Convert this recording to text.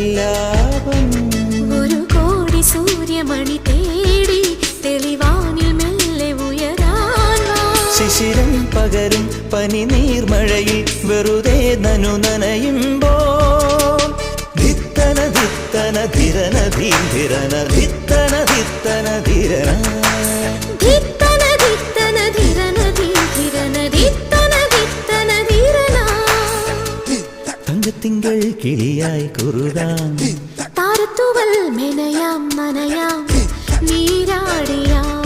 സല്ലാപം ഒരു കോടി സൂര്യമണി തേടി തെളിവാനിൽ മെല്ലെ ഉയരാൻ ശിശിരം പകരും പനി നീർമഴയിൽ വെറുതെ നനു നനയുമ്പോൾ ധിത്തന ധിത്തന ധിരന ധീരന ധിത്തന ധിത്തന ധിരന ധിത്തന ധിത്തന ധിരന ധീരന ധിത്തന ധിത്തന ധിരന തങ്കത്തിങ്കൾ കിളിയായി കുറുതാം താരത്തുവൽ മെനയാം നനയാം നീരാടിയാം